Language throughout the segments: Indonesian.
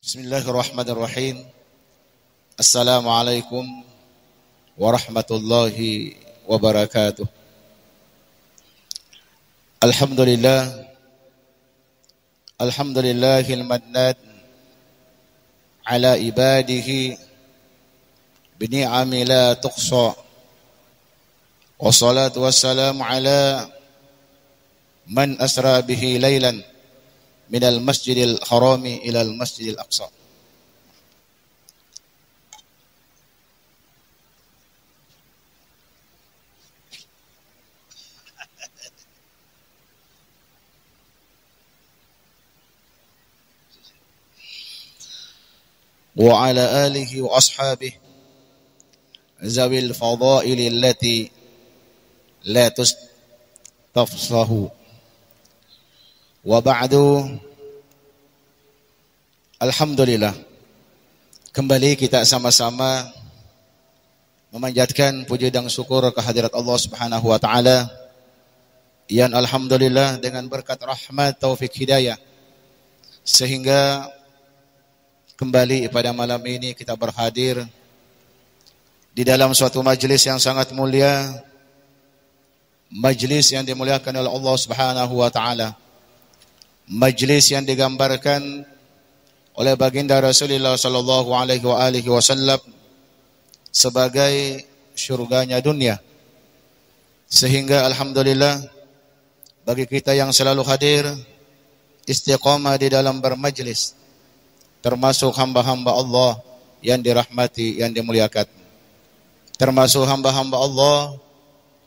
Bismillahirrahmanirrahim. Assalamualaikum warahmatullahi wabarakatuh. Alhamdulillahil mannad ala ibadihi bini'ami la tuqsa. Wassalatu wassalamu ala man asra bihi laylan minal masjidil harami ilal masjidil aqsa. Wa ala alihi wa ashabihi zawil fadaili allati la tustafsahu. Wa ba'du. Alhamdulillah, kembali kita sama-sama memanjatkan puji dan syukur kehadirat Allah Subhanahu wa taala. Yang alhamdulillah dengan berkat rahmat taufik hidayah sehingga kembali pada malam ini kita berhadir di dalam suatu majlis yang sangat mulia, majlis yang dimuliakan oleh Allah Subhanahu wa taala. Majlis yang digambarkan oleh baginda Rasulullah sallallahu alaihi wasallam sebagai syurganya dunia. Sehingga alhamdulillah bagi kita yang selalu hadir istiqamah di dalam bermajlis, termasuk hamba-hamba Allah yang dirahmati, yang dimuliakan, termasuk hamba-hamba Allah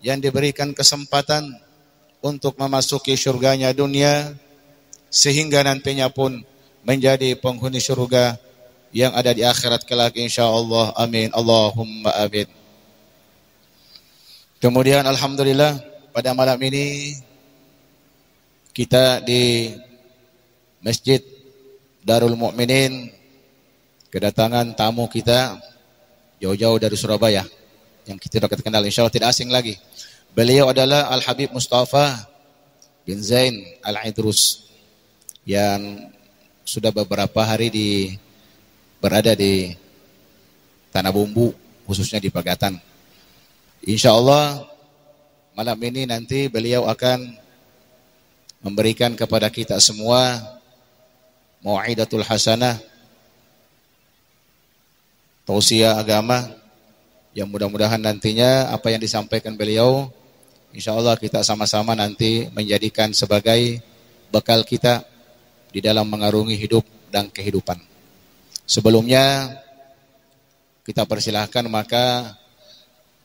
yang diberikan kesempatan untuk memasuki syurganya dunia, sehingga nantinya pun menjadi penghuni syurga yang ada di akhirat kelak insyaallah. Amin, Allahumma amin. Kemudian alhamdulillah pada malam ini kita di Masjid Darul Mukminin kedatangan tamu kita jauh-jauh dari Surabaya yang kita sudah kenal, insyaallah tidak asing lagi. Beliau adalah Al-Habib Mustafa bin Zain Al-Idrus yang sudah beberapa hari berada di Tanah Bumbu, khususnya di Pegatan. Insyaallah malam ini nanti beliau akan memberikan kepada kita semua mau'idatul hasanah, tausiah agama, yang mudah-mudahan nantinya apa yang disampaikan beliau insyaallah kita sama-sama nanti menjadikan sebagai bekal kita di dalam mengarungi hidup dan kehidupan. Sebelumnya kita persilahkan maka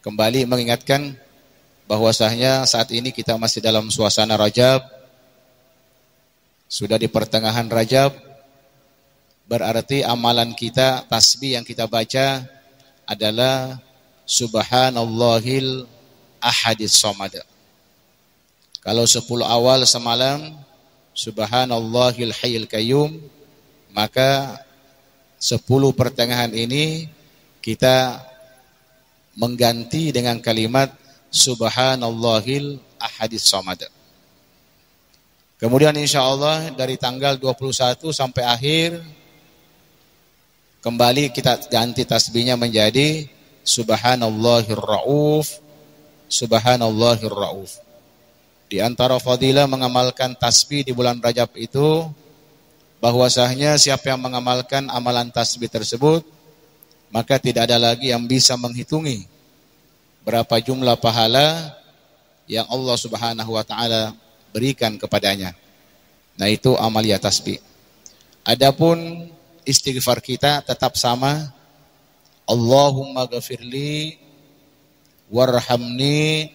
kembali mengingatkan bahwasanya saat ini kita masih dalam suasana Rajab. Sudah di pertengahan Rajab, berarti amalan kita, tasbih yang kita baca adalah Subhanallahil Ahadis Somad. Kalau 10 awal semalam Subhanallahil Hayyil Qayyum, maka 10 pertengahan ini kita mengganti dengan kalimat Subhanallahil Ahadis Somad. Kemudian insyaallah dari tanggal 21 sampai akhir kembali kita ganti tasbihnya menjadi Subhanallahir Rauf, Subhanallahir Rauf. Di antara fadilah mengamalkan tasbih di bulan Rajab itu bahwasanya siapa yang mengamalkan amalan tasbih tersebut maka tidak ada lagi yang bisa menghitungi berapa jumlah pahala yang Allah Subhanahu wa taala berikan kepadanya. Nah, itu amalia tasbih. Adapun istighfar kita tetap sama. Allahumma ghafirli warhamni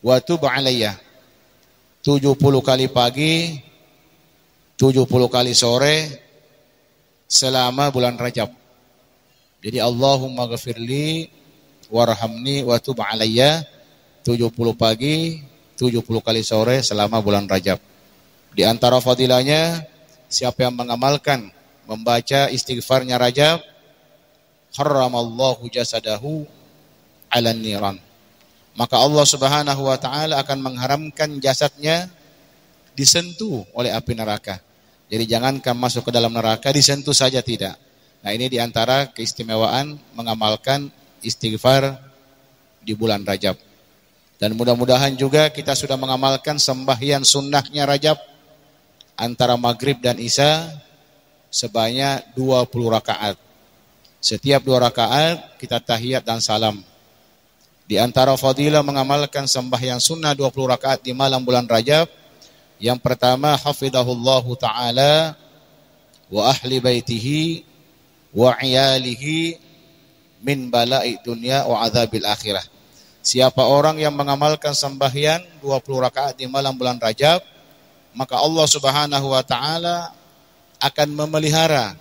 wa tub alayya. 70 kali pagi, 70 kali sore selama bulan Rajab. Jadi Allahumma ghafirli warhamni wa tub alayya, 70 pagi, 70 kali sore selama bulan Rajab. Di antara fadilahnya, siapa yang mengamalkan membaca istighfarnya Rajab, harramallahu jasadahu 'alan niran. Maka Allah Subhanahu wa taala akan mengharamkan jasadnya disentuh oleh api neraka. Jadi jangankan masuk ke dalam neraka, disentuh saja tidak. Nah ini diantara keistimewaan mengamalkan istighfar di bulan Rajab. Dan mudah-mudahan juga kita sudah mengamalkan sembahyang sunnahnya Rajab antara maghrib dan isya sebanyak 20 rakaat. Setiap 2 rakaat kita tahiyat dan salam. Di antara fadilah mengamalkan sembahyang sunnah 20 rakaat di malam bulan Rajab, yang pertama hafidhahullahu ta'ala wa ahli baitihi wa iyalihi min bala'i dunya wa adzabil akhirah. Siapa orang yang mengamalkan sembahyang 20 rakaat di malam bulan Rajab, maka Allah Subhanahu wa taala akan memelihara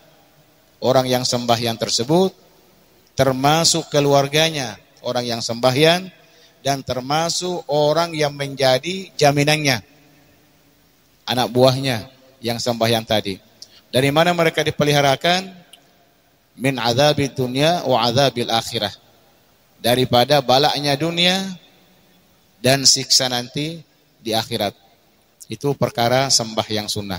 orang yang sembahyang tersebut, termasuk keluarganya orang yang sembahyang, dan termasuk orang yang menjadi jaminannya, anak buahnya yang sembahyang tadi. Dari mana mereka dipeliharakan? Min azabid dunya wa azabil akhirah. Daripada balaknya dunia dan siksa nanti di akhirat. Itu perkara sembahyang sunnah.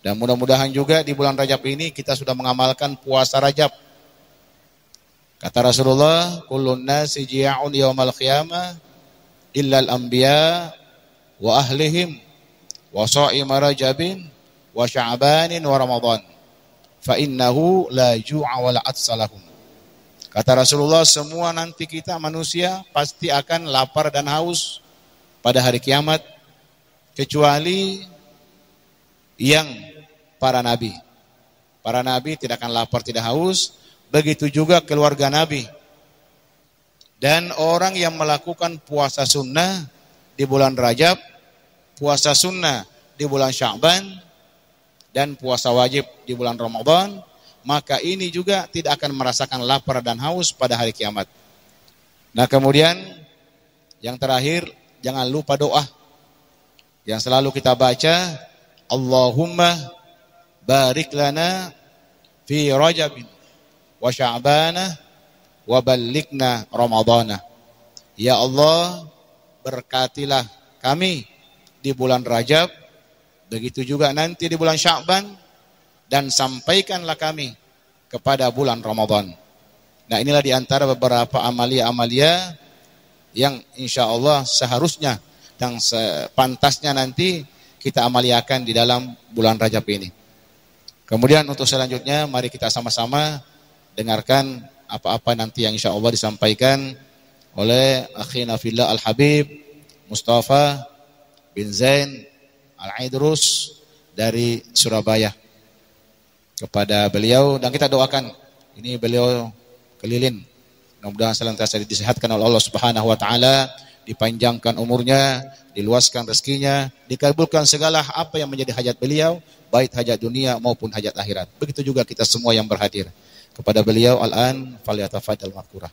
Dan mudah-mudahan juga di bulan Rajab ini kita sudah mengamalkan puasa Rajab. Kata Rasulullah, kullun nasi ji'un yaumal qiyamah illa al-anbiya wa ahlihim wa sha'ima Rajabin wa Sya'banin wa Ramadan. Fa innahu la ju'a wa la atsalahum. Kata Rasulullah, semua nanti kita manusia pasti akan lapar dan haus pada hari kiamat, kecuali yang para nabi. Para nabi tidak akan lapar, tidak haus. Begitu juga keluarga nabi. Dan orang yang melakukan puasa sunnah di bulan Rajab, puasa sunnah di bulan Sya'ban, dan puasa wajib di bulan Ramadan, maka ini juga tidak akan merasakan lapar dan haus pada hari kiamat. Nah kemudian yang terakhir, jangan lupa doa yang selalu kita baca, Allahumma barik lana fi Rajabin wa Sya'bana wa ballighna Ramadana. Ya Allah, berkatilah kami di bulan Rajab, begitu juga nanti di bulan Sya'ban, dan sampaikanlah kami kepada bulan Ramadan. Nah inilah diantara beberapa amalia-amalia yang insya Allah seharusnya dan sepantasnya nanti kita amaliakan di dalam bulan Rajab ini. Kemudian untuk selanjutnya mari kita sama-sama dengarkan apa-apa nanti yang insya Allah disampaikan oleh akhina fillah Al-Habib Mustafa bin Zain Al-Aidrus dari Surabaya. Kepada beliau, dan kita doakan, ini beliau keliling, mudah-mudahan senantiasa disehatkan oleh Allah Subhanahu wa taala, dipanjangkan umurnya, diluaskan rezekinya, dikabulkan segala apa yang menjadi hajat beliau, baik hajat dunia maupun hajat akhirat. Begitu juga kita semua yang berhadir. Kepada beliau al-an falyatafadhal maghfurah.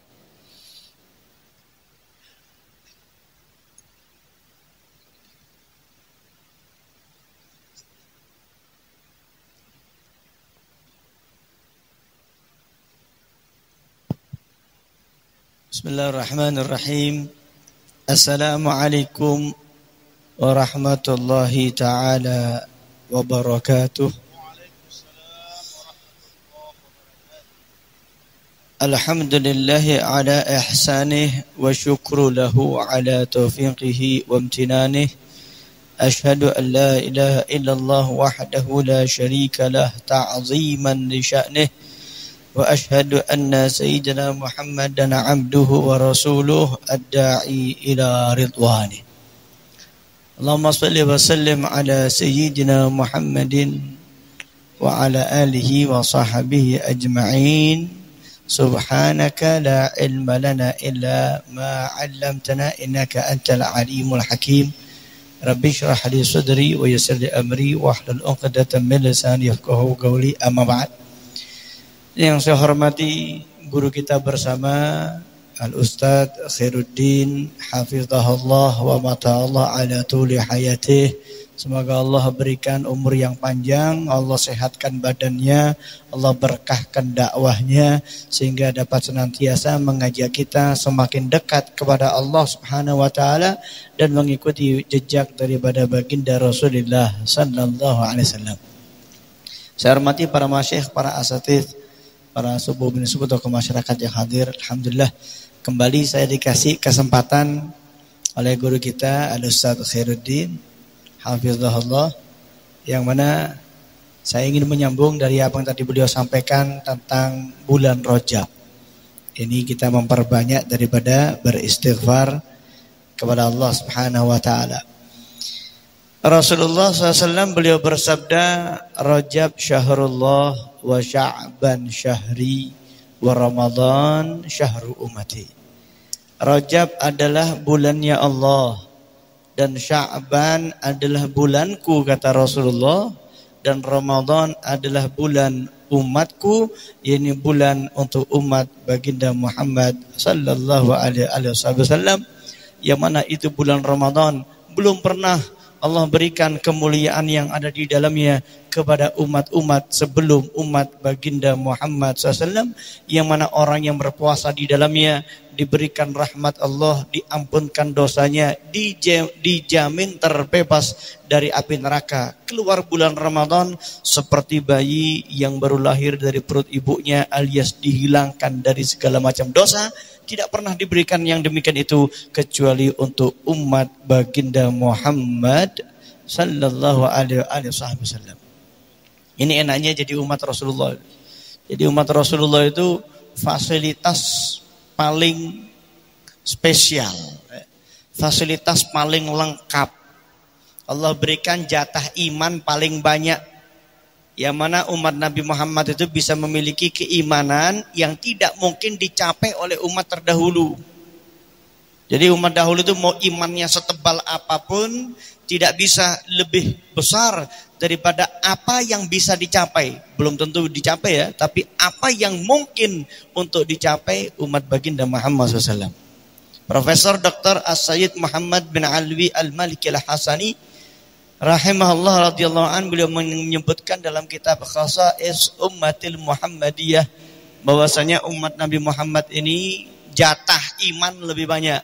Bismillahirrahmanirrahim. Assalamualaikum warahmatullahi ta'ala wabarakatuh. Alhamdulillahi ala ihsanih wa syukru lahu ala taufiqihi wa amtinanih. Ashhadu an la ilaha illallah wahdahu la syarika lah ta'ziman li sya'nih. وأشهد أن سيدنا محمدا عبده ورسوله الداعي إلى رضوانه اللهم صل وسلم على سيدنا محمد وعلى آله وصحبه أجمعين سبحانك لا علم لنا إلا ما علمتنا إنك أنت العليم الحكيم رب اشرح لي صدري ويسر لي أمري واحلل عقدة من لساني يفقهوا قولي أما بعد. Yang saya hormati guru kita bersama Al-Ustadz Khairuddin Hafizahullah wa mata'allah ala tuli hayatih. Semoga Allah berikan umur yang panjang, Allah sehatkan badannya, Allah berkahkan dakwahnya, sehingga dapat senantiasa mengajak kita semakin dekat kepada Allah Subhanahu wa ta'ala dan mengikuti jejak daripada baginda Rasulullah sallallahu alaihi wasallam. Saya hormati para masyayikh, para asatidz, para subuh bin subuh atau masyarakat yang hadir. Alhamdulillah kembali saya dikasih kesempatan oleh guru kita Al-Ustaz Khairuddin hafizahullah, yang mana saya ingin menyambung dari apa yang tadi beliau sampaikan tentang bulan Rajab. Ini kita memperbanyak daripada beristighfar kepada Allah Subhanahu wa taala. Rasulullah SAW beliau bersabda, Rajab syahrullah wa Sya'ban syahri wa Ramadan syahru ummati. Rajab adalah bulannya Allah dan Sya'ban adalah bulanku, kata Rasulullah, dan Ramadan adalah bulan umatku, yakni bulan untuk umat baginda Muhammad sallallahu alaihi wasallam, yang mana itu bulan Ramadan belum pernah Allah berikan kemuliaan yang ada di dalamnya kepada umat-umat sebelum umat baginda Muhammad SAW, yang mana orang yang berpuasa di dalamnya diberikan rahmat Allah, diampunkan dosanya, dijamin terbebas dari api neraka. Keluar bulan Ramadan seperti bayi yang baru lahir dari perut ibunya, alias dihilangkan dari segala macam dosa. Tidak pernah diberikan yang demikian itu kecuali untuk umat baginda Muhammad sallallahu alaihi wasallam. Ini enaknya jadi umat Rasulullah. Jadi umat Rasulullah itu fasilitas paling spesial, fasilitas paling lengkap. Allah berikan jatah iman paling banyak, yang mana umat Nabi Muhammad itu bisa memiliki keimanan yang tidak mungkin dicapai oleh umat terdahulu. Jadi umat dahulu itu mau imannya setebal apapun, tidak bisa lebih besar daripada apa yang bisa dicapai. Belum tentu dicapai ya, tapi apa yang mungkin untuk dicapai umat baginda Muhammad SAW. Profesor Dr. As-Sayyid Muhammad bin Alwi Al-Maliki Al-Hasani rahimahullah radhiyallahu an, beliau menyebutkan dalam kitab Khasa'is Ummatil Muhammadiyah bahwasanya umat Nabi Muhammad ini jatah iman lebih banyak.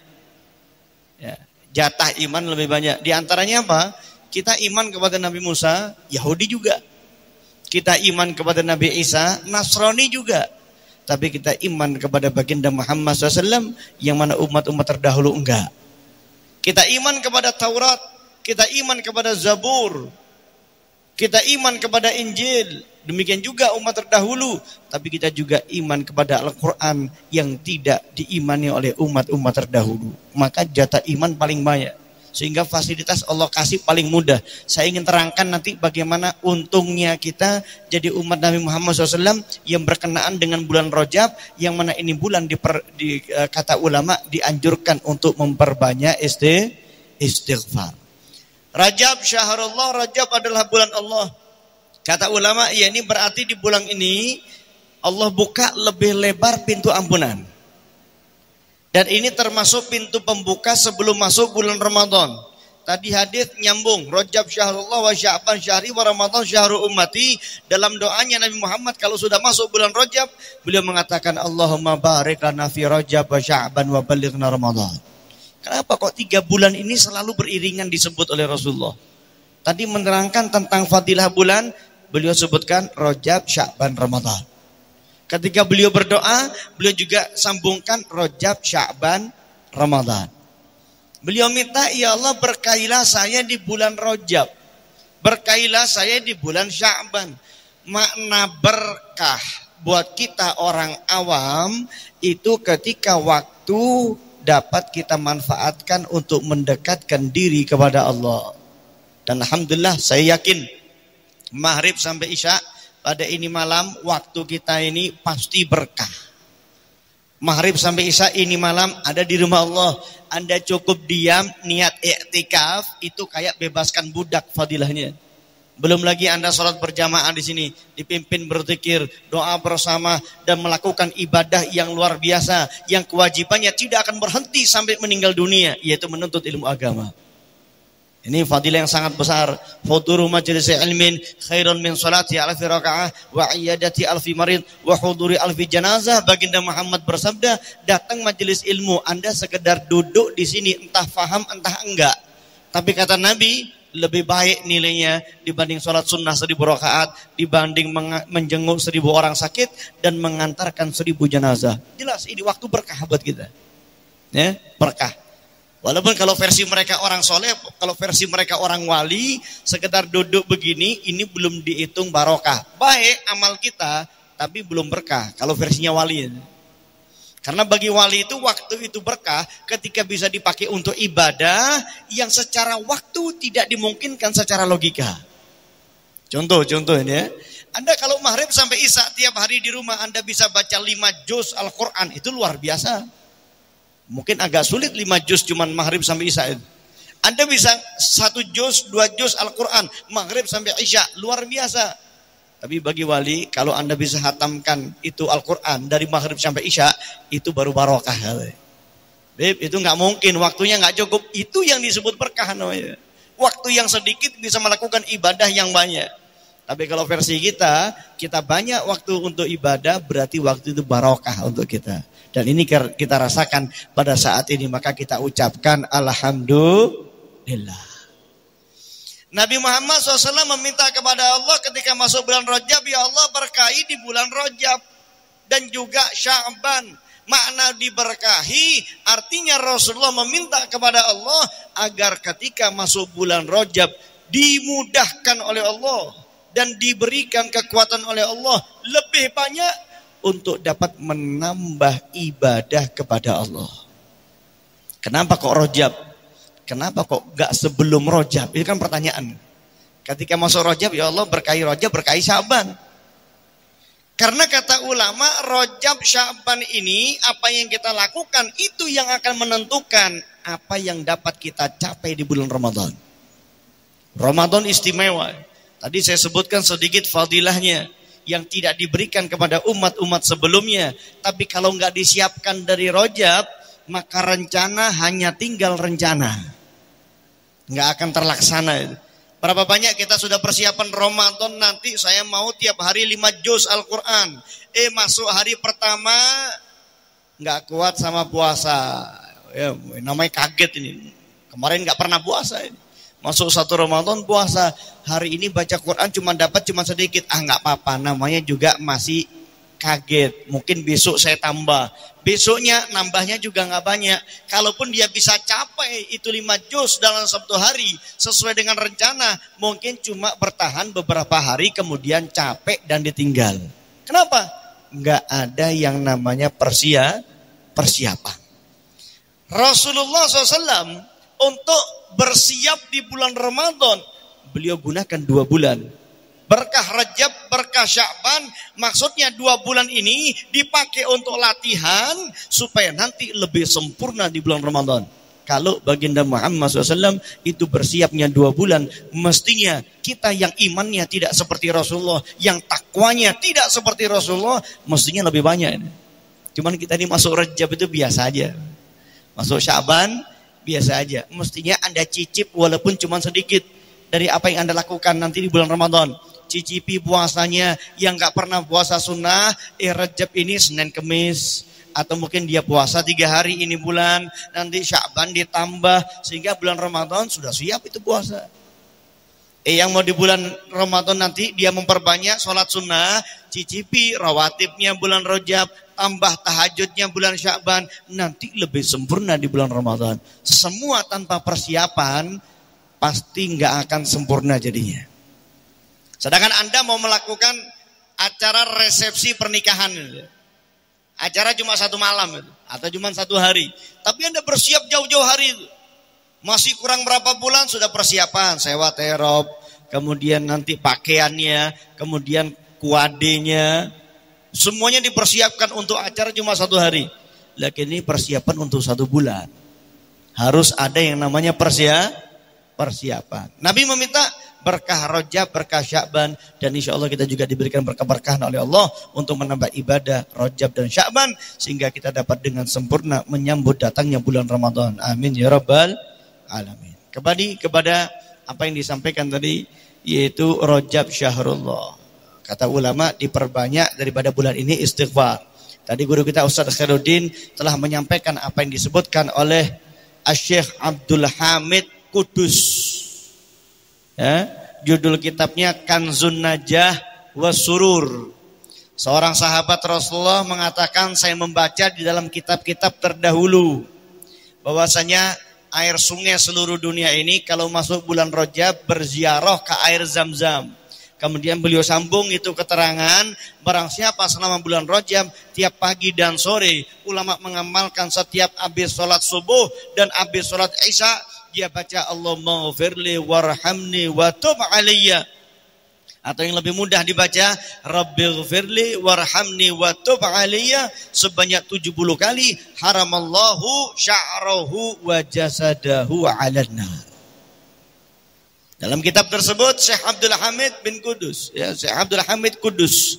Ya, jatah iman lebih banyak. Di antaranya apa? Kita iman kepada Nabi Musa, Yahudi juga. Kita iman kepada Nabi Isa, Nasrani juga. Tapi kita iman kepada baginda Muhammad SAW, yang mana umat-umat terdahulu enggak. Kita iman kepada Taurat, kita iman kepada Zabur, kita iman kepada Injil. Demikian juga umat terdahulu. Tapi kita juga iman kepada Al-Quran yang tidak diimani oleh umat-umat terdahulu. Maka jatah iman paling banyak. Sehingga fasilitas Allah kasih paling mudah. Saya ingin terangkan nanti bagaimana untungnya kita jadi umat Nabi Muhammad SAW yang berkenaan dengan bulan Rajab, yang mana ini bulan kata ulama dianjurkan untuk memperbanyak istighfar. Rajab syahrullah, Rajab adalah bulan Allah. Kata ulama, ya ini berarti di bulan ini Allah buka lebih lebar pintu ampunan. Dan ini termasuk pintu pembuka sebelum masuk bulan Ramadan. Tadi hadis nyambung, Rajab syahrullah wa Sya'ban syahri wa Ramadan syahru ummati. Dalam doanya Nabi Muhammad kalau sudah masuk bulan Rajab, beliau mengatakan Allahumma barik lana fi Rajab wa Sya'ban wa balighna Ramadan. Kenapa kok 3 bulan ini selalu beriringan disebut oleh Rasulullah? Tadi menerangkan tentang fadilah bulan, beliau sebutkan Rajab, Sya'ban, Ramadan. Ketika beliau berdoa, beliau juga sambungkan Rajab, Sya'ban, Ramadan. Beliau minta, ya Allah berkailah saya di bulan Rajab, berkailah saya di bulan Sya'ban. Makna berkah buat kita orang awam itu ketika waktu dapat kita manfaatkan untuk mendekatkan diri kepada Allah. Dan alhamdulillah saya yakin maghrib sampai isya pada ini malam waktu kita ini pasti berkah. Maghrib sampai isya ini malam ada di rumah Allah. Anda cukup diam niat i'tikaf itu kayak bebaskan budak fadilahnya. Belum lagi Anda sholat berjamaah di sini, dipimpin berzikir, doa bersama dan melakukan ibadah yang luar biasa, yang kewajibannya tidak akan berhenti sampai meninggal dunia, yaitu menuntut ilmu agama. Ini fadilah yang sangat besar. Huduru majlis ilmin khairun min salati alfi rakaah wa iyadati alfi marid wa huduri alfi janazah. Baginda Muhammad bersabda, datang majlis ilmu Anda sekedar duduk di sini entah faham entah enggak. Tapi kata Nabi, lebih baik nilainya dibanding sholat sunnah 1000 rakaat, dibanding menjenguk 1000 orang sakit dan mengantarkan 1000 jenazah. Jelas ini waktu berkah buat kita. Ya, berkah. Walaupun kalau versi mereka orang soleh, kalau versi mereka orang wali, sekedar duduk begini, ini belum dihitung barokah. Baik amal kita, tapi belum berkah. Kalau versinya wali. Karena bagi wali itu waktu itu berkah ketika bisa dipakai untuk ibadah yang secara waktu tidak dimungkinkan secara logika. Contoh ini ya. Anda kalau maghrib sampai isya tiap hari di rumah Anda bisa baca 5 juz Al-Quran, itu luar biasa. Mungkin agak sulit 5 juz cuman maghrib sampai isya itu. Anda bisa 1 juz, 2 juz Al-Quran, maghrib sampai isya, luar biasa. Tapi bagi wali, kalau Anda bisa hatamkan itu Al-Quran dari maghrib sampai isya, itu baru barokah. Beb, itu nggak mungkin, waktunya nggak cukup. Itu yang disebut berkah namanya. Waktu yang sedikit bisa melakukan ibadah yang banyak. Tapi kalau versi kita banyak waktu untuk ibadah, berarti waktu itu barokah untuk kita. Dan ini kita rasakan pada saat ini, maka kita ucapkan Alhamdulillah. Nabi Muhammad SAW meminta kepada Allah ketika masuk bulan Rajab, ya Allah berkahi di bulan Rajab dan juga Sya'ban. Makna diberkahi artinya Rasulullah meminta kepada Allah agar ketika masuk bulan Rajab dimudahkan oleh Allah dan diberikan kekuatan oleh Allah lebih banyak untuk dapat menambah ibadah kepada Allah. Kenapa kok Rajab? Kenapa kok gak sebelum Rajab? Itu kan pertanyaan. Ketika masuk Rajab, ya Allah berkahi Rajab, berkahi Sya'ban. Karena kata ulama, Rajab Sya'ban ini apa yang kita lakukan itu yang akan menentukan apa yang dapat kita capai di bulan Ramadan. Ramadan istimewa. Tadi saya sebutkan sedikit fadilahnya yang tidak diberikan kepada umat-umat sebelumnya. Tapi kalau nggak disiapkan dari Rajab, maka rencana hanya tinggal rencana. Nggak akan terlaksana. Berapa banyak kita sudah persiapan Ramadan nanti saya mau tiap hari 5 juz Al-Quran. Masuk hari pertama nggak kuat sama puasa. Ya, namanya kaget ini. Kemarin nggak pernah puasa ini. Masuk 1 Ramadan puasa, hari ini baca Quran cuma sedikit. Nggak apa-apa, namanya juga masih kaget. Mungkin besok saya tambah. Besoknya nambahnya juga nggak banyak. Kalaupun dia bisa capai itu 5 juz dalam 1 hari sesuai dengan rencana, mungkin cuma bertahan beberapa hari kemudian capek dan ditinggal. Kenapa? Nggak ada yang namanya persiapan. Rasulullah SAW untuk bersiap di bulan Ramadan, beliau gunakan 2 bulan. Berkah Rajab, berkah Sya'ban, maksudnya 2 bulan ini dipakai untuk latihan supaya nanti lebih sempurna di bulan Ramadan. Kalau baginda Muhammad SAW itu bersiapnya 2 bulan, mestinya kita yang imannya tidak seperti Rasulullah, yang takwanya tidak seperti Rasulullah, mestinya lebih banyak. Cuman kita ini masuk Rajab itu biasa aja. Masuk Sya'ban biasa aja. Mestinya Anda cicip walaupun cuma sedikit dari apa yang Anda lakukan nanti di bulan Ramadan. Cicipi puasanya yang gak pernah puasa sunnah, Rajab ini Senin Kemis, atau mungkin dia puasa 3 hari ini bulan, nanti Sya'ban ditambah sehingga bulan Ramadan sudah siap itu puasa. Yang mau di bulan Ramadan nanti dia memperbanyak sholat sunnah, cicipi rawatibnya bulan Rajab, tambah tahajudnya bulan Sya'ban, nanti lebih sempurna di bulan Ramadan. Semua tanpa persiapan pasti nggak akan sempurna jadinya. Sedangkan Anda mau melakukan acara resepsi pernikahan, acara cuma 1 malam atau cuma 1 hari, tapi Anda bersiap jauh-jauh hari itu. Masih kurang berapa bulan sudah persiapan, sewa terop, kemudian nanti pakaiannya, kemudian kuadenya, semuanya dipersiapkan untuk acara cuma 1 hari. Lagi ini persiapan untuk 1 bulan. Harus ada yang namanya persiapan. Nabi meminta berkah Rajab, berkah Sya'ban, dan insya Allah kita juga diberikan berkah-berkahan oleh Allah untuk menambah ibadah Rajab dan Sya'ban sehingga kita dapat dengan sempurna menyambut datangnya bulan Ramadan. Amin ya rabbal alamin. Kembali kepada apa yang disampaikan tadi, yaitu Rajab Syahrullah. Kata ulama diperbanyak daripada bulan ini istighfar. Tadi guru kita Ustaz Khairuddin telah menyampaikan apa yang disebutkan oleh Syekh Abdul Hamid Kudus. Ya, judul kitabnya Kanzun Najah Wasurur. Seorang sahabat Rasulullah mengatakan, saya membaca di dalam kitab-kitab terdahulu bahwasanya air sungai seluruh dunia ini kalau masuk bulan Rajab berziarah ke air Zam-Zam. Kemudian beliau sambung itu keterangan, barang siapa selama bulan Rajab tiap pagi dan sore ulama mengamalkan setiap habis sholat subuh dan habis sholat isya, dia baca Allahumma ghfirli warhamni wa tub alayya. Atau yang lebih mudah dibaca Rabbighfirli warhamni wa tub alayya sebanyak 70 kali. Haramallahu sya'rahu wa jasadahu 'alan nar. Dalam kitab tersebut Syekh Abdul Hamid bin Kudus, ya, Syekh Abdul Hamid Kudus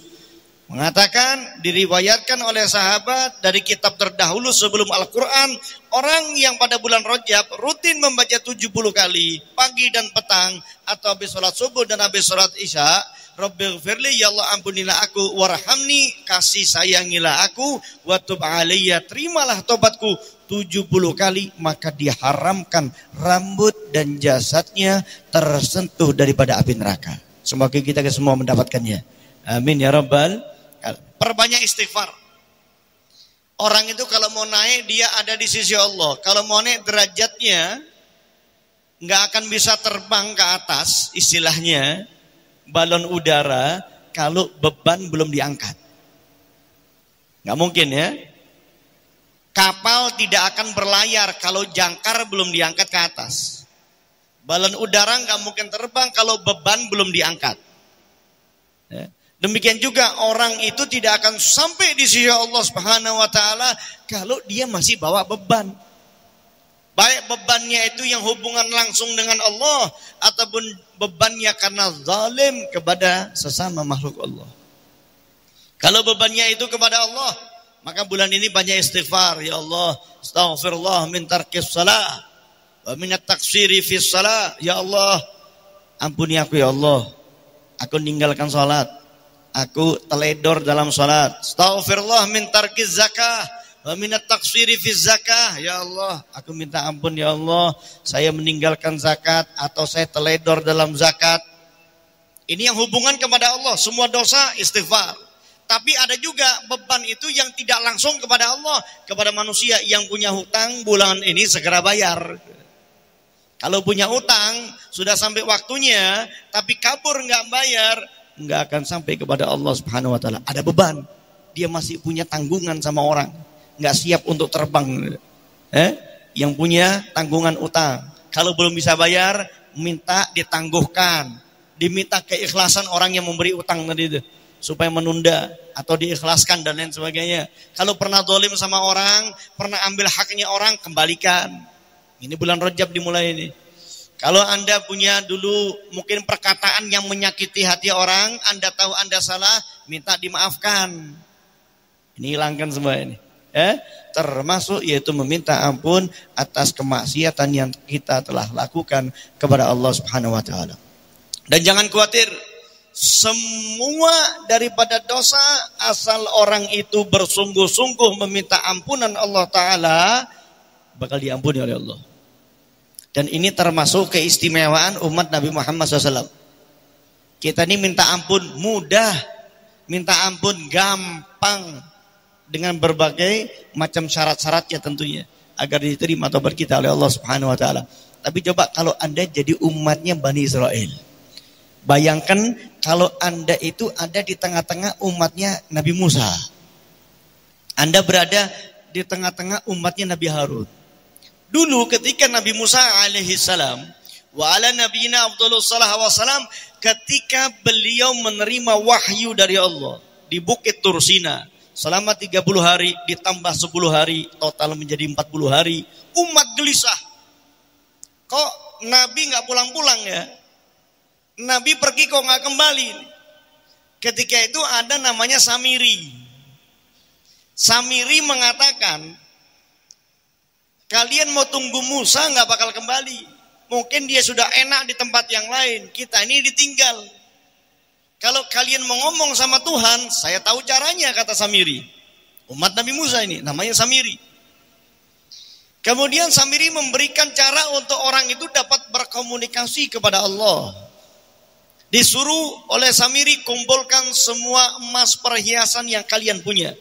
mengatakan, diriwayatkan oleh sahabat dari kitab terdahulu sebelum Al-Quran, orang yang pada bulan Rajab rutin membaca 70 kali pagi dan petang atau habis sholat subuh dan habis sholat isya, Rabbighfirli, ya Allah ampunilah aku, warhamni, kasih sayangilah aku, wa tub alayya, terimalah tobatku 70 kali, maka diharamkan rambut dan jasadnya tersentuh daripada api neraka. Semoga kita semua mendapatkannya. Amin ya rabbal. Perbanyak istighfar. Orang itu kalau mau naik dia ada di sisi Allah. Kalau mau naik derajatnya nggak akan bisa terbang ke atas, istilahnya balon udara, kalau beban belum diangkat. Nggak mungkin ya. Kapal tidak akan berlayar kalau jangkar belum diangkat ke atas. Balon udara nggak mungkin terbang kalau beban belum diangkat. Ya. Demikian juga orang itu tidak akan sampai di sisi Allah Subhanahu wa taala kalau dia masih bawa beban. Baik bebannya itu yang hubungan langsung dengan Allah ataupun bebannya karena zalim kepada sesama makhluk Allah. Kalau bebannya itu kepada Allah, maka bulan ini banyak istighfar. Ya Allah, astaghfirullah min tarkis salah wa min at-taqsiri fis salah. Ya Allah, ampuni aku ya Allah. Aku meninggalkan salat. Aku teledor dalam salat. Astaghfirullah min tarkiz zakah wa min at-taqsiri fiz zakah. Ya Allah, aku minta ampun ya Allah, saya meninggalkan zakat atau saya teledor dalam zakat. Ini yang hubungan kepada Allah, semua dosa istighfar. Tapi ada juga beban itu yang tidak langsung kepada Allah, kepada manusia. Yang punya hutang bulan ini segera bayar. Kalau punya hutang sudah sampai waktunya tapi kabur nggak bayar, nggak akan sampai kepada Allah Subhanahu wa taala. Ada beban. Dia masih punya tanggungan sama orang, nggak siap untuk terbang. Yang punya tanggungan utang, kalau belum bisa bayar, minta ditangguhkan. Diminta keikhlasan orang yang memberi utang tadi itu, supaya menunda atau diikhlaskan dan lain sebagainya. Kalau pernah zalim sama orang, pernah ambil haknya orang, kembalikan. Ini bulan Rajab dimulai ini. Kalau Anda punya dulu mungkin perkataan yang menyakiti hati orang, Anda tahu Anda salah, minta dimaafkan. Ini hilangkan semua ini. Termasuk yaitu meminta ampun atas kemaksiatan yang kita telah lakukan kepada Allah Subhanahu wa taala. Dan jangan khawatir, semua daripada dosa asal orang itu bersungguh-sungguh meminta ampunan Allah taala bakal diampuni oleh Allah. Dan ini termasuk keistimewaan umat Nabi Muhammad SAW. Kita ini minta ampun mudah, minta ampun gampang, dengan berbagai macam syarat-syaratnya tentunya, agar diterima taubat kita oleh Allah Subhanahu wa taala. Tapi coba kalau Anda jadi umatnya Bani Israel. Bayangkan kalau Anda itu ada di tengah-tengah umatnya Nabi Musa. Anda berada di tengah-tengah umatnya Nabi Harun. Dulu ketika Nabi Musa alaihissalam wa ala nabiyina afdhalus salah wassalam, ketika beliau menerima wahyu dari Allah di Bukit Tursina selama 30 hari ditambah 10 hari total menjadi 40 hari, umat gelisah. Kok Nabi nggak pulang-pulang ya? Nabi pergi kok nggak kembali? Ketika itu ada namanya Samiri. Samiri mengatakan, kalian mau tunggu Musa nggak bakal kembali. Mungkin dia sudah enak di tempat yang lain. Kita ini ditinggal. Kalau kalian mau ngomong sama Tuhan, saya tahu caranya, kata Samiri. Umat Nabi Musa ini, namanya Samiri. Kemudian Samiri memberikan cara untuk orang itu dapat berkomunikasi kepada Allah. Disuruh oleh Samiri, kumpulkan semua emas perhiasan yang kalian punya.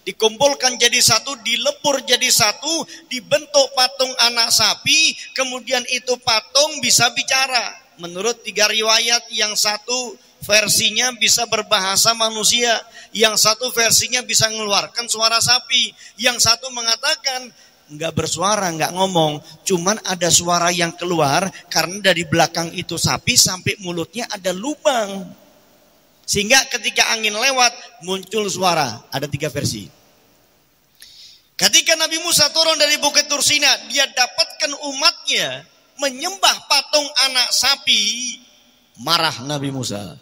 Dikumpulkan jadi satu, dilebur jadi satu, dibentuk patung anak sapi, kemudian itu patung bisa bicara. Menurut 3 riwayat, yang satu versinya bisa berbahasa manusia, yang satu versinya bisa mengeluarkan suara sapi, yang satu mengatakan nggak bersuara, nggak ngomong, cuman ada suara yang keluar karena dari belakang itu sapi sampai mulutnya ada lubang, sehingga ketika angin lewat muncul suara. Ada 3 versi. Ketika Nabi Musa turun dari Bukit Tursina, dia dapatkan umatnya menyembah patung anak sapi. Marah Nabi Musa.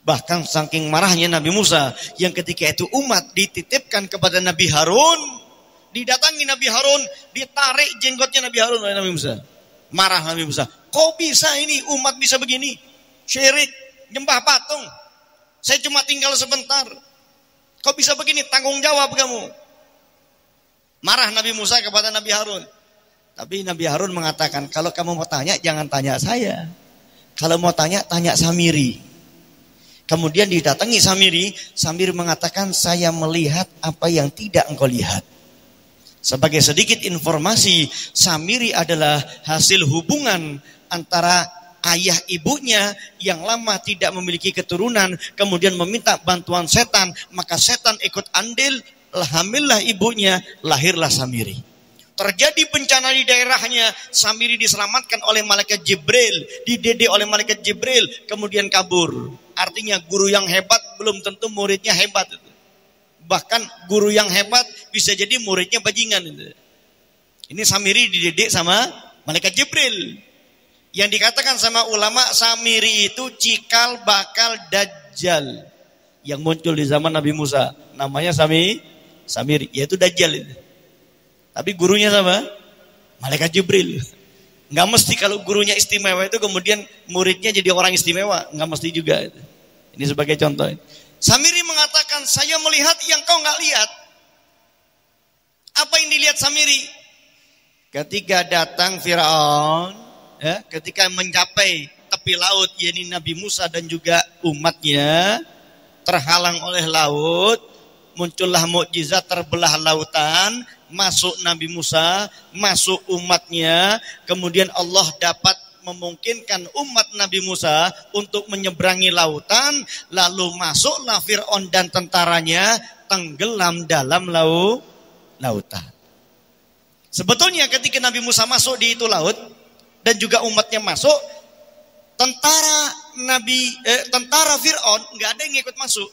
Bahkan saking marahnya Nabi Musa, yang ketika itu umat dititipkan kepada Nabi Harun. Didatangi Nabi Harun, ditarik jenggotnya Nabi Harun oleh Nabi Musa. Marah Nabi Musa. Kok bisa ini umat bisa begini? Syirik, nyembah patung. Saya cuma tinggal sebentar. Kok bisa begini? Tanggung jawab kamu. Marah Nabi Musa kepada Nabi Harun. Tapi Nabi Harun mengatakan, kalau kamu mau tanya, jangan tanya saya. Kalau mau tanya, tanya Samiri. Kemudian didatangi Samiri. Samiri mengatakan, saya melihat apa yang tidak engkau lihat. Sebagai sedikit informasi, Samiri adalah hasil hubungan antara ayah ibunya yang lama tidak memiliki keturunan, kemudian meminta bantuan setan, maka setan ikut andil, hamillah ibunya, lahirlah Samiri. Terjadi bencana di daerahnya, Samiri diselamatkan oleh malaikat Jibril, dididik oleh malaikat Jibril, kemudian kabur. Artinya guru yang hebat belum tentu muridnya hebat. Bahkan guru yang hebat bisa jadi muridnya bajingan. Ini Samiri dididik sama malaikat Jibril. Yang dikatakan sama ulama, Samiri itu cikal bakal Dajjal yang muncul di zaman Nabi Musa. Namanya Samiri, yaitu Dajjal. Tapi gurunya sama malaikat Jibril. Nggak mesti kalau gurunya istimewa itu kemudian muridnya jadi orang istimewa. Nggak mesti juga. Ini sebagai contoh. Samiri mengatakan, saya melihat yang kau nggak lihat. Apa yang dilihat Samiri? Ketika datang Firaun, ketika mencapai tepi laut, yakni Nabi Musa dan juga umatnya, terhalang oleh laut, muncullah mukjizat, terbelah lautan, masuk Nabi Musa, masuk umatnya, kemudian Allah dapat memungkinkan umat Nabi Musa untuk menyeberangi lautan, lalu masuklah Fir'aun dan tentaranya tenggelam dalam lautan. Sebetulnya ketika Nabi Musa masuk di itu laut dan juga umatnya masuk, tentara Fir'aun nggak ada yang ikut masuk.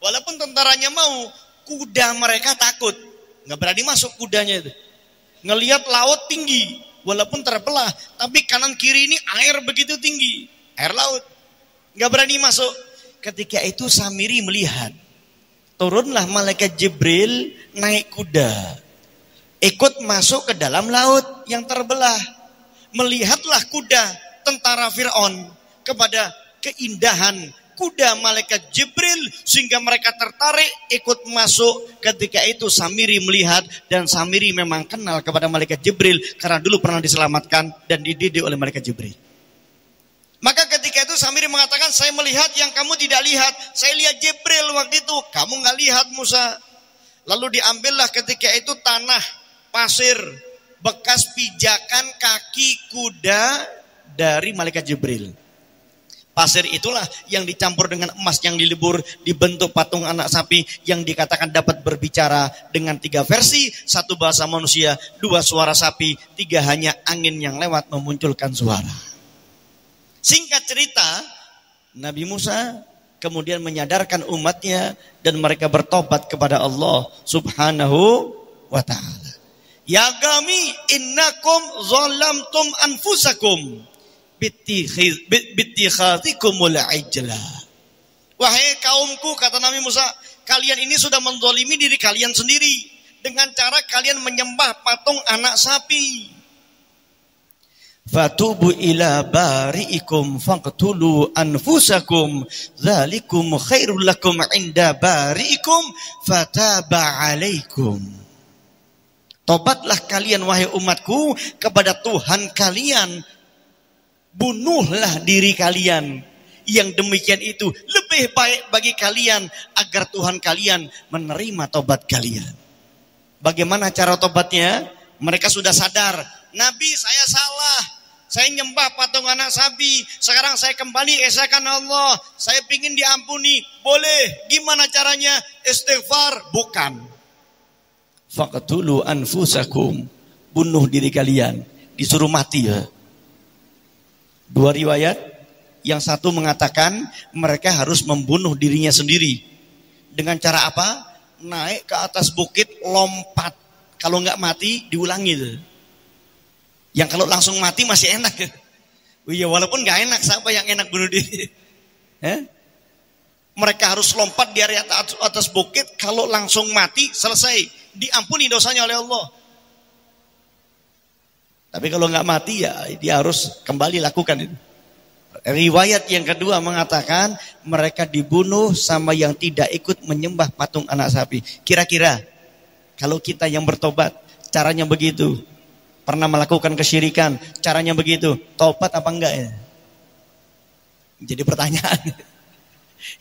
Walaupun tentaranya mau, kuda mereka takut, nggak berani masuk kudanya itu. Ngelihat laut tinggi. Walaupun terbelah, tapi kanan kiri ini air begitu tinggi, air laut, nggak berani masuk. Ketika itu Samiri melihat, turunlah malaikat Jibril naik kuda, ikut masuk ke dalam laut yang terbelah. Melihatlah kuda tentara Fir'aun kepada keindahan kuda malaikat Jibril, sehingga mereka tertarik ikut masuk. Ketika itu Samiri melihat, dan Samiri memang kenal kepada malaikat Jibril karena dulu pernah diselamatkan dan dididik oleh malaikat Jibril. Maka ketika itu Samiri mengatakan, saya melihat yang kamu tidak lihat. Saya lihat Jibril waktu itu, kamu nggak lihat Musa. Lalu diambillah ketika itu tanah pasir bekas pijakan kaki kuda dari malaikat Jibril. Pasir itulah yang dicampur dengan emas yang dilebur, dibentuk patung anak sapi yang dikatakan dapat berbicara dengan 3 versi, 1 bahasa manusia, 2 suara sapi, 3 hanya angin yang lewat memunculkan suara. Singkat cerita, Nabi Musa kemudian menyadarkan umatnya dan mereka bertobat kepada Allah Subhanahu wa ta'ala. Ya kami innakum zalamtum anfusakum bittikhadhikumul ijla. Wahai kaumku, kata Nabi Musa, kalian ini sudah menzalimi diri kalian sendiri dengan cara kalian menyembah patung anak sapi. Fatubu ila bari'ikum faqtulu anfusakum dzalikum khairul lakum 'inda bari'ikum fataba 'alaikum. Tobatlah kalian wahai umatku kepada Tuhan kalian. Bunuhlah diri kalian. yang demikian itu lebih baik bagi kalian agar Tuhan kalian menerima tobat kalian. Bagaimana cara tobatnya? Mereka sudah sadar, Nabi saya salah, saya nyembah patung anak sapi, sekarang saya kembali esakan Allah, saya pingin diampuni, boleh, gimana caranya? Istighfar? Bukan. Faqtulu anfusakum, bunuh diri kalian, disuruh mati ya. Dua riwayat, yang satu mengatakan mereka harus membunuh dirinya sendiri. Dengan cara apa? Naik ke atas bukit, lompat. Kalau nggak mati, diulangi tuh. Yang kalau langsung mati masih enak. Iya, walaupun nggak enak, siapa yang enak bunuh diri? Mereka harus lompat di area atas bukit, kalau langsung mati, selesai. Diampuni dosanya oleh Allah. Tapi kalau nggak mati ya dia harus kembali lakukan itu. Riwayat yang kedua mengatakan mereka dibunuh sama yang tidak ikut menyembah patung anak sapi. Kira-kira kalau kita yang bertobat caranya begitu, pernah melakukan kesyirikan caranya begitu, tobat apa enggak ya? Jadi pertanyaan.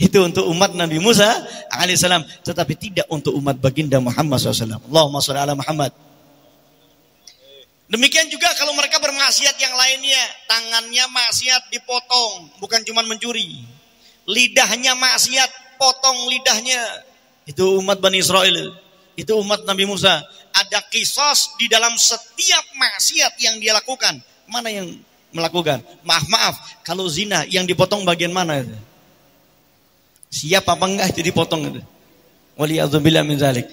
Itu untuk umat Nabi Musa alaihissalam, tetapi tidak untuk umat baginda Muhammad SAW. Allahumma sholli ala Muhammad. Demikian juga kalau mereka bermaksiat yang lainnya, tangannya maksiat dipotong, bukan cuma mencuri. Lidahnya maksiat, potong lidahnya. Itu umat Bani Israel, itu umat Nabi Musa. Ada kisos di dalam setiap maksiat yang dia lakukan. Mana yang melakukan? Maaf, kalau zina yang dipotong bagian mana itu? Siap apa enggak itu dipotong itu? Waliyadzubillah min zalik.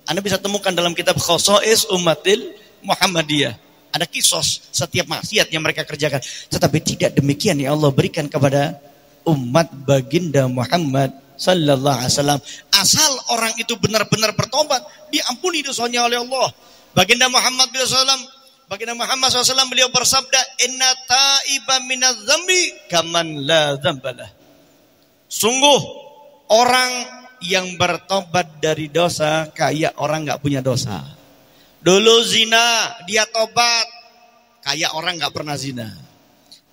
Anda bisa temukan dalam kitab Khosais Ummatil Muhammadiyah. Ada kisos setiap maksiat yang mereka kerjakan. Tetapi tidak demikian yang Allah berikan kepada umat baginda Muhammad sallallahu alaihi wasallam. Asal orang itu benar-benar bertobat, diampuni dosanya oleh Allah. Baginda Muhammad SAW beliau bersabda, "Inna ta'iba minadz dzambi kaman la dzambalah." Sungguh orang yang bertobat dari dosa kayak orang enggak punya dosa. Dulu zina, dia tobat, kayak orang gak pernah zina.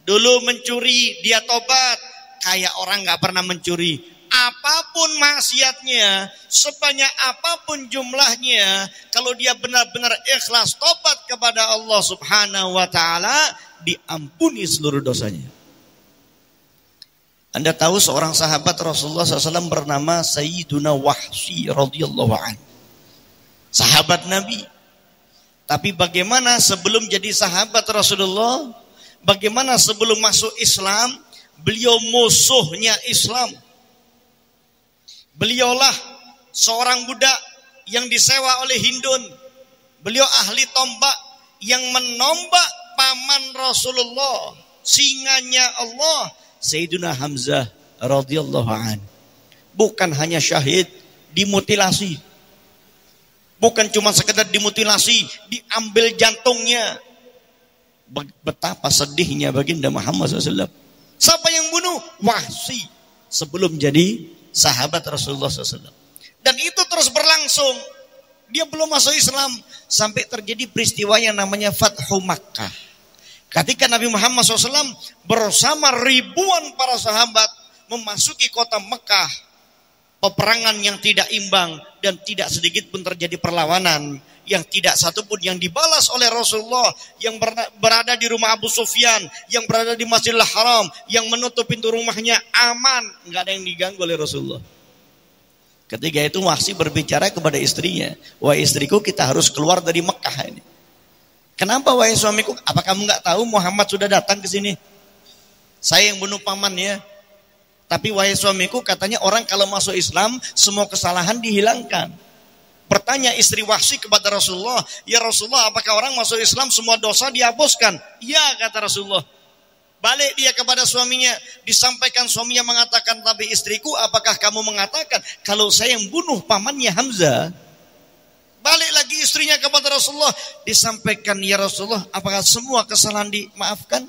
Dulu mencuri, dia tobat, kayak orang gak pernah mencuri. Apapun maksiatnya, sebanyak apapun jumlahnya, kalau dia benar-benar ikhlas tobat kepada Allah Subhanahu wa ta'ala, diampuni seluruh dosanya. Anda tahu seorang sahabat Rasulullah SAW bernama Sayyiduna Wahsy radhiyallahu anhu. Sahabat Nabi. Tapi bagaimana sebelum jadi sahabat Rasulullah, bagaimana sebelum masuk Islam, beliau musuhnya Islam. Beliaulah seorang budak yang disewa oleh Hindun. Beliau ahli tombak yang menombak paman Rasulullah, singanya Allah, Sayyidina Hamzah radhiyallahu anhu. Bukan hanya syahid, dimutilasi. Bukan cuma sekedar dimutilasi, diambil jantungnya. Betapa sedihnya baginda Muhammad SAW. Siapa yang bunuh? Wahsy. Sebelum jadi sahabat Rasulullah SAW. Dan itu terus berlangsung. Dia belum masuk Islam. Sampai terjadi peristiwa yang namanya Fathu Makkah. Ketika Nabi Muhammad SAW bersama ribuan para sahabat memasuki kota Mekah. Peperangan yang tidak imbang dan tidak sedikit pun terjadi perlawanan, yang tidak satu pun yang dibalas oleh Rasulullah, yang berada di rumah Abu Sufyan, yang berada di Masjidil Haram, yang menutup pintu rumahnya aman, nggak ada yang diganggu oleh Rasulullah. Ketika itu Wahsy berbicara kepada istrinya, "Wahai istriku, kita harus keluar dari Mekah ini." "Kenapa wahai suamiku? Apa kamu nggak tahu Muhammad sudah datang ke sini? Saya yang bunuh pamannya. Tapi wahai suamiku, katanya orang kalau masuk Islam semua kesalahan dihilangkan." Bertanya istri Wahsy kepada Rasulullah, "Ya Rasulullah, apakah orang masuk Islam semua dosa dihapuskan?" "Ya," kata Rasulullah. Balik dia kepada suaminya, disampaikan suaminya mengatakan, "Tapi istriku, apakah kamu mengatakan kalau saya yang bunuh pamannya Hamzah?" Balik lagi istrinya kepada Rasulullah, disampaikan, "Ya Rasulullah, apakah semua kesalahan dimaafkan?"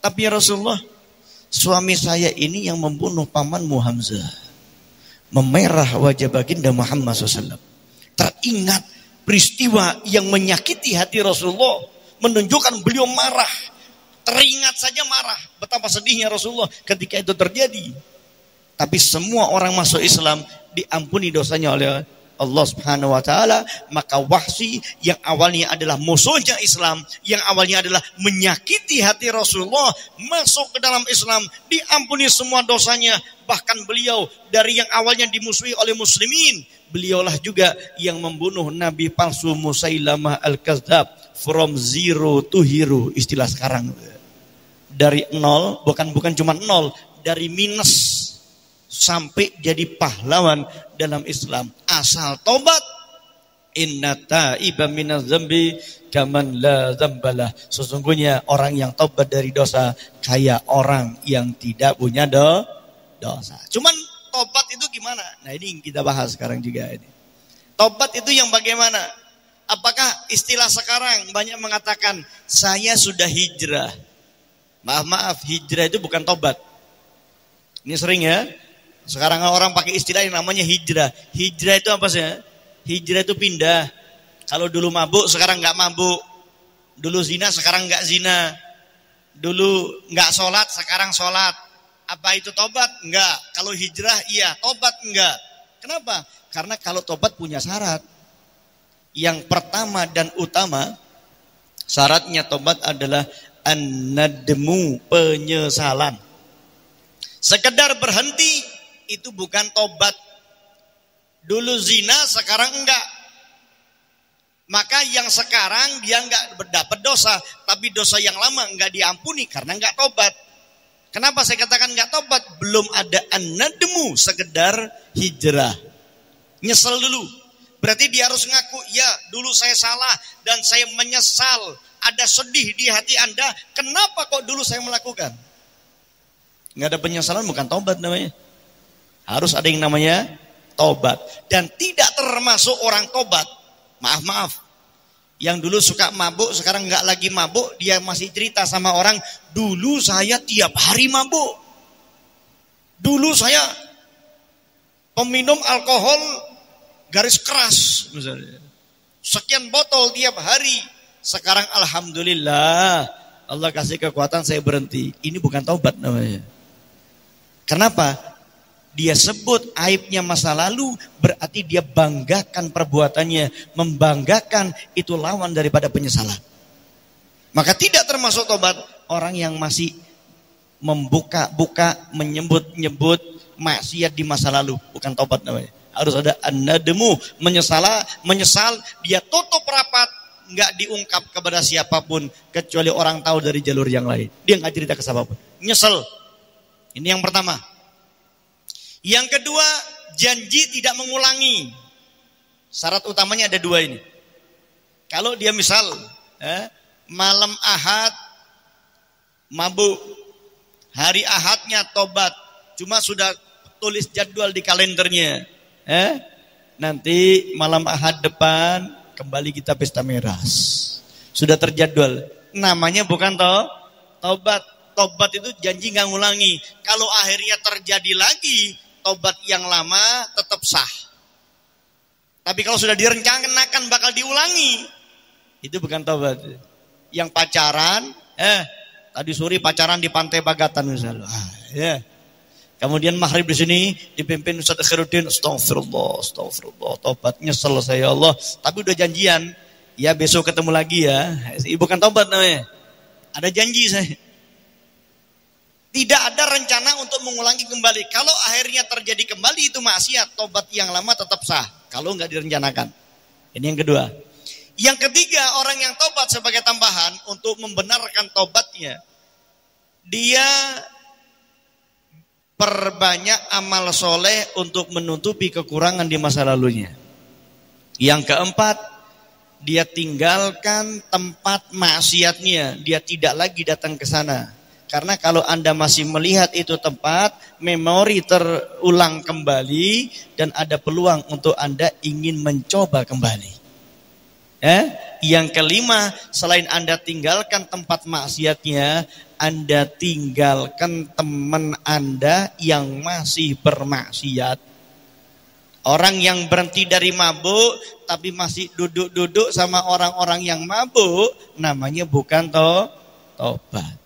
"Tapi ya Rasulullah, suami saya ini yang membunuh pamanmu Hamzah." Memerah wajah baginda Muhammad SAW. Teringat peristiwa yang menyakiti hati Rasulullah, menunjukkan beliau marah. Teringat saja marah. Betapa sedihnya Rasulullah ketika itu terjadi. Tapi semua orang masuk Islam diampuni dosanya oleh Allah Subhanahu wa taala. Maka Wahsy yang awalnya adalah musuhnya Islam, yang awalnya adalah menyakiti hati Rasulullah, masuk ke dalam Islam, diampuni semua dosanya. Bahkan beliau dari yang awalnya dimusuhi oleh muslimin, beliaulah juga yang membunuh Nabi palsu Musailamah al-Kadzdzab. From zero to hero, istilah sekarang. Dari nol, bukan cuma nol, dari minus sampai jadi pahlawan dalam Islam. Asal tobat. Inna ta'iba minaz dzambi kaman la dzambalah. Sesungguhnya orang yang tobat dari dosa kayak orang yang tidak punya dosa. Cuman tobat itu gimana? Nah, ini yang kita bahas sekarang juga ini. Tobat itu yang bagaimana? Apakah istilah sekarang banyak mengatakan saya sudah hijrah? Maaf, hijrah itu bukan tobat. Ini sering ya. Sekarang orang pakai istilah yang namanya hijrah. Hijrah itu apa sih? Hijrah itu pindah. Kalau dulu mabuk, sekarang nggak mabuk. Dulu zina, sekarang nggak zina. Dulu nggak sholat, sekarang sholat. Apa itu tobat? Enggak. Kalau hijrah, iya. Tobat enggak. Kenapa? Karena kalau tobat punya syarat. Yang pertama dan utama, syaratnya tobat adalah an-nadmu, penyesalan. Sekedar berhenti itu bukan tobat. Dulu zina, sekarang enggak. Maka yang sekarang dia enggak dapat dosa, tapi dosa yang lama enggak diampuni karena enggak tobat. Kenapa saya katakan enggak tobat? Belum ada an-nadmu, sekedar hijrah. Nyesel dulu. Berarti dia harus ngaku, ya dulu saya salah dan saya menyesal. Ada sedih di hati Anda, kenapa kok dulu saya melakukan? Nggak ada penyesalan, bukan tobat namanya. Harus ada yang namanya tobat. Dan tidak termasuk orang tobat. Maaf. Yang dulu suka mabuk, sekarang nggak lagi mabuk, dia masih cerita sama orang, dulu saya tiap hari mabuk. Dulu saya peminum alkohol garis keras, misalnya. Sekian botol tiap hari. Sekarang alhamdulillah Allah kasih kekuatan saya berhenti. Ini bukan taubat namanya. Kenapa? Dia sebut aibnya masa lalu, berarti dia banggakan perbuatannya. Membanggakan itu lawan daripada penyesalan. Maka tidak termasuk taubat orang yang masih membuka-buka, menyebut-nyebut maksiat di masa lalu. Bukan taubat namanya. Harus ada an-nadmu, menyesal, dia tutup rapat. Nggak diungkap kepada siapapun kecuali orang tahu dari jalur yang lain. Dia nggak cerita ke siapapun. Nyesel. Ini yang pertama. Yang kedua, janji tidak mengulangi. Syarat utamanya ada dua ini. Kalau dia misal malam Ahad mabuk, hari Ahadnya tobat, cuma sudah tulis jadwal di kalendernya. Nanti malam Ahad depan kembali kita pesta miras. Sudah terjadwal. Namanya bukan tobat. Tobat itu janji nggak ngulangi. Kalau akhirnya terjadi lagi, tobat yang lama tetap sah. Tapi kalau sudah direncanakan bakal diulangi, itu bukan tobat. Yang pacaran, tadi sore pacaran di Pantai Bagatan misalnya. Kemudian maghrib di sini dipimpin Ustaz Khairuddin, astagfirullah, tobat nyesel saya Allah. Tapi udah janjian, ya besok ketemu lagi ya. Bukan tobat namanya. Ada janji saya. Tidak ada rencana untuk mengulangi kembali. Kalau akhirnya terjadi kembali itu maksiat, tobat yang lama tetap sah. Kalau nggak direncanakan. Ini yang kedua. Yang ketiga, orang yang tobat sebagai tambahan untuk membenarkan tobatnya, dia perbanyak amal soleh untuk menutupi kekurangan di masa lalunya. Yang keempat, dia tinggalkan tempat maksiatnya. Dia tidak lagi datang ke sana. Karena kalau Anda masih melihat itu tempat, memori terulang kembali dan ada peluang untuk Anda ingin mencoba kembali. Yang kelima, selain Anda tinggalkan tempat maksiatnya, Anda tinggalkan teman Anda yang masih bermaksiat. Orang yang berhenti dari mabuk tapi masih duduk-duduk sama orang-orang yang mabuk, namanya bukan tobat.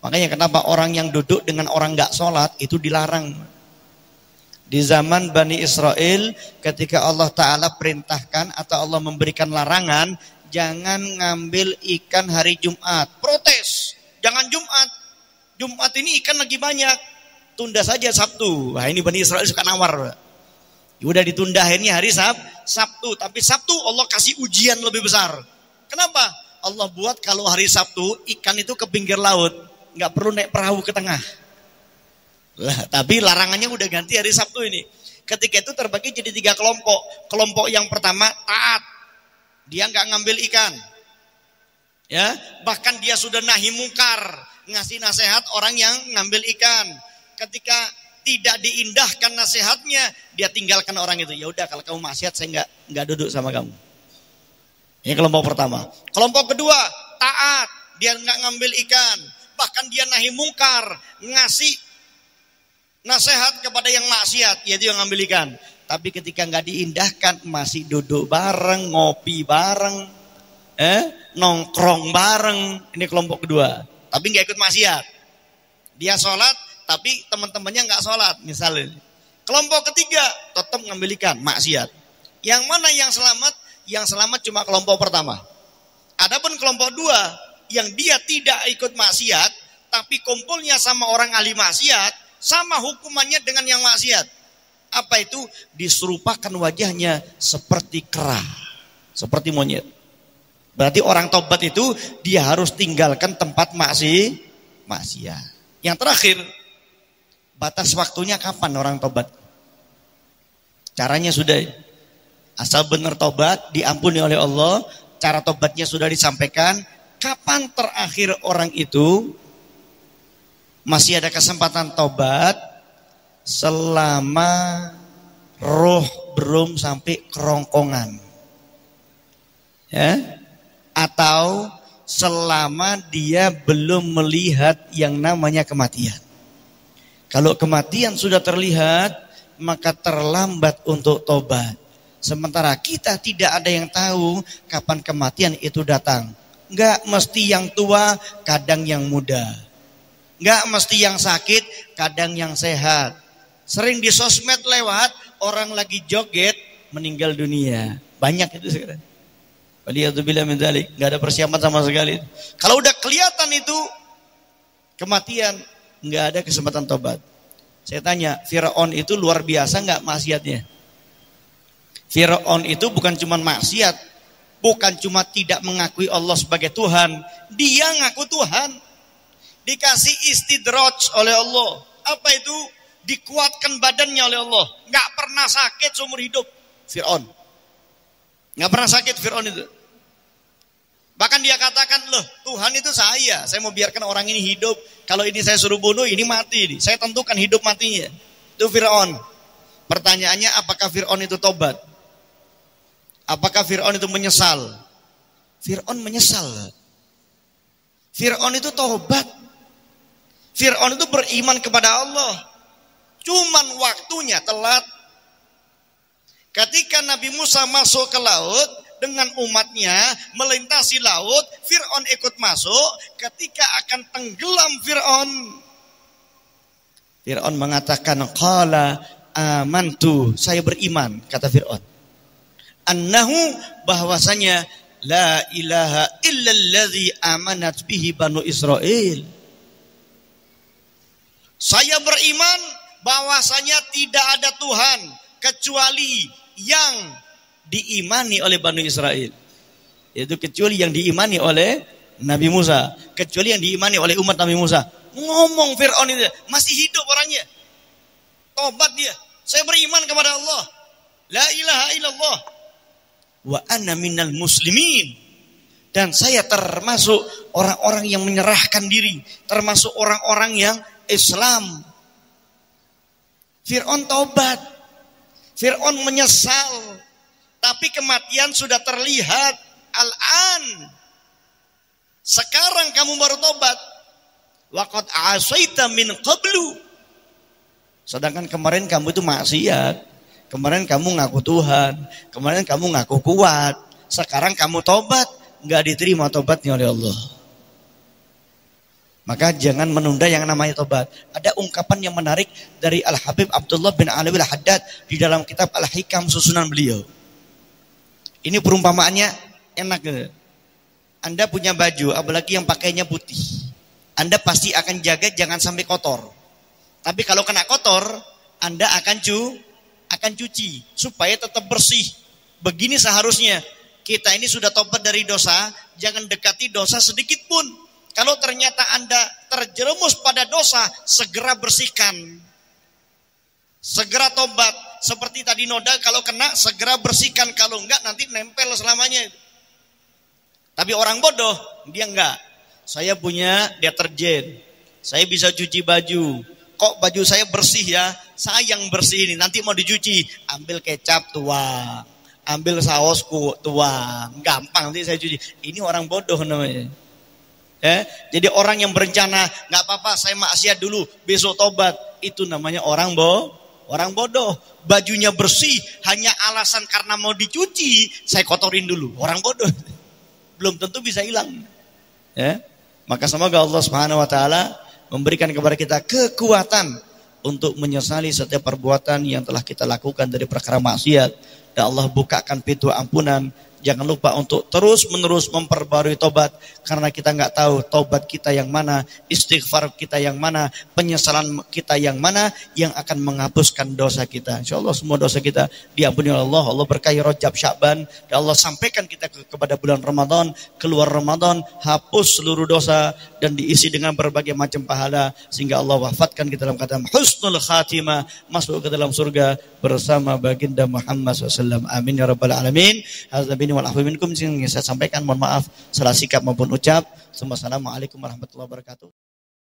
Makanya kenapa orang yang duduk dengan orang nggak sholat itu dilarang. Di zaman Bani Israel ketika Allah Ta'ala perintahkan atau Allah memberikan larangan, jangan ngambil ikan hari Jumat. Protes, jangan Jumat. Jumat ini ikan lagi banyak, tunda saja Sabtu. Wah, ini Bani Israel suka nawar. Udah ditunda akhirnya hari Sabtu. Tapi Sabtu Allah kasih ujian lebih besar. Kenapa? Allah buat kalau hari Sabtu ikan itu ke pinggir laut, nggak perlu naik perahu ke tengah. Lah, tapi larangannya udah ganti hari Sabtu ini. Ketika itu terbagi jadi 3 kelompok. Kelompok yang pertama taat, dia nggak ngambil ikan, ya. Bahkan dia sudah nahi mungkar, ngasih nasihat orang yang ngambil ikan. Ketika tidak diindahkan nasihatnya, dia tinggalkan orang itu. Ya udah, kalau kamu maksiat saya nggak duduk sama kamu. Ini kelompok pertama. Kelompok kedua taat, dia nggak ngambil ikan. Bahkan dia nahi mungkar, ngasih nasihat kepada yang maksiat, yaitu yang ngambil ikan. Tapi ketika nggak diindahkan, masih duduk bareng, ngopi bareng, nongkrong bareng. Ini kelompok kedua. Tapi nggak ikut maksiat. Dia sholat, tapi teman-temannya nggak sholat, misalnya. Kelompok ketiga tetap ngambil ikan, maksiat. Yang mana yang selamat? Yang selamat cuma kelompok pertama. Adapun kelompok dua, yang dia tidak ikut maksiat, tapi kumpulnya sama orang ahli maksiat, sama hukumannya dengan yang maksiat. Apa itu? Diserupakan wajahnya seperti kera, seperti monyet. Berarti orang tobat itu dia harus tinggalkan tempat maksiat. Yang terakhir, batas waktunya kapan orang tobat? Caranya sudah, asal benar tobat, diampuni oleh Allah. Cara tobatnya sudah disampaikan. Kapan terakhir orang itu masih ada kesempatan tobat? Selama roh belum sampai kerongkongan, ya, atau selama dia belum melihat yang namanya kematian. Kalau kematian sudah terlihat, maka terlambat untuk tobat. Sementara kita tidak ada yang tahu kapan kematian itu datang. Enggak mesti yang tua, kadang yang muda. Enggak mesti yang sakit, kadang yang sehat. Sering di sosmed lewat, orang lagi joget, meninggal dunia. Banyak itu sekarang. Waliyadzubillah min dzalik, enggak ada persiapan sama sekali. Kalau udah kelihatan itu kematian, enggak ada kesempatan tobat. Saya tanya, Firaun itu luar biasa enggak maksiatnya? Firaun itu bukan cuma maksiat, bukan cuma tidak mengakui Allah sebagai Tuhan, dia ngaku Tuhan. Dikasih istidraj oleh Allah. Apa itu? Dikuatkan badannya oleh Allah. Nggak pernah sakit seumur hidup Fir'aun. Nggak pernah sakit Fir'aun itu. Bahkan dia katakan, loh Tuhan itu saya mau biarkan orang ini hidup. Kalau ini saya suruh bunuh, ini mati. Saya tentukan hidup matinya. Itu Fir'aun. Pertanyaannya, apakah Fir'aun itu tobat? Apakah Fir'aun itu menyesal? Fir'aun menyesal. Fir'aun itu tobat. Fir'aun itu beriman kepada Allah. Cuman waktunya telat. Ketika Nabi Musa masuk ke laut dengan umatnya, melintasi laut, Fir'aun ikut masuk. Ketika akan tenggelam Fir'aun mengatakan, qala amantu, saya beriman, kata Fir'aun. Annahu, bahwasanya la ilaha illalladzi amanat bihi banu Israel. Saya beriman bahwasanya tidak ada Tuhan kecuali yang diimani oleh Bani Israel. Yaitu kecuali yang diimani oleh Nabi Musa, kecuali yang diimani oleh umat Nabi Musa. Ngomong Fir'aun itu, masih hidup orangnya. Tobat dia. Saya beriman kepada Allah. La ilaha illallah. Wa ana minal muslimin. Dan saya termasuk orang-orang yang menyerahkan diri, termasuk orang-orang yang Islam. Fir'aun tobat. Fir'aun menyesal. Tapi kematian sudah terlihat. Al-an. Sekarang kamu baru tobat. Wa qad asaita min qablu. Sedangkan kemarin kamu itu maksiat. Kemarin kamu ngaku Tuhan. Kemarin kamu ngaku kuat. Sekarang kamu tobat. Enggak diterima tobatnya oleh Allah. Maka jangan menunda yang namanya tobat. Ada ungkapan yang menarik dari Al-Habib Abdullah bin Alwi Al-Haddad di dalam kitab Al-Hikam susunan beliau. Ini perumpamaannya enak. Anda punya baju, apalagi yang pakainya putih. Anda pasti akan jaga jangan sampai kotor. Tapi kalau kena kotor, Anda akan cuci supaya tetap bersih. Begini seharusnya. Kita ini sudah tobat dari dosa, jangan dekati dosa sedikit pun. Kalau ternyata Anda terjerumus pada dosa, segera bersihkan. Segera tobat. Seperti tadi noda, kalau kena segera bersihkan. Kalau enggak nanti nempel selamanya. Tapi orang bodoh, dia enggak. Saya punya deterjen, saya bisa cuci baju. Kok baju saya bersih ya? Sayang bersih ini, nanti mau dicuci. Ambil kecap tuang, ambil sausku tuang. Gampang nanti saya cuci. Ini orang bodoh namanya. Jadi orang yang berencana, nggak apa-apa saya maksiat dulu, besok tobat. Itu namanya orang bodoh. Bajunya bersih, hanya alasan karena mau dicuci, saya kotorin dulu. Orang bodoh. Belum tentu bisa hilang. Maka semoga Allah Subhanahu wa taala memberikan kepada kita kekuatan untuk menyesali setiap perbuatan yang telah kita lakukan dari perkara maksiat, dan Allah bukakan pintu ampunan. Jangan lupa untuk terus-menerus memperbarui tobat, karena kita nggak tahu tobat kita yang mana, istighfar kita yang mana, penyesalan kita yang mana yang akan menghapuskan dosa kita. Insyaallah semua dosa kita diampuni oleh Allah. Allah berkahi Rajab, Sya'ban, dan Allah sampaikan kita kepada bulan Ramadan, keluar Ramadan, hapus seluruh dosa dan diisi dengan berbagai macam pahala, sehingga Allah wafatkan kita dalam keadaan husnul khatimah, masuk ke dalam surga bersama baginda Muhammad SAW. Amin ya rabbal alamin. Walafu minkum, yang saya sampaikan mohon maaf salah sikap maupun ucap. Assalamualaikum warahmatullahi wabarakatuh.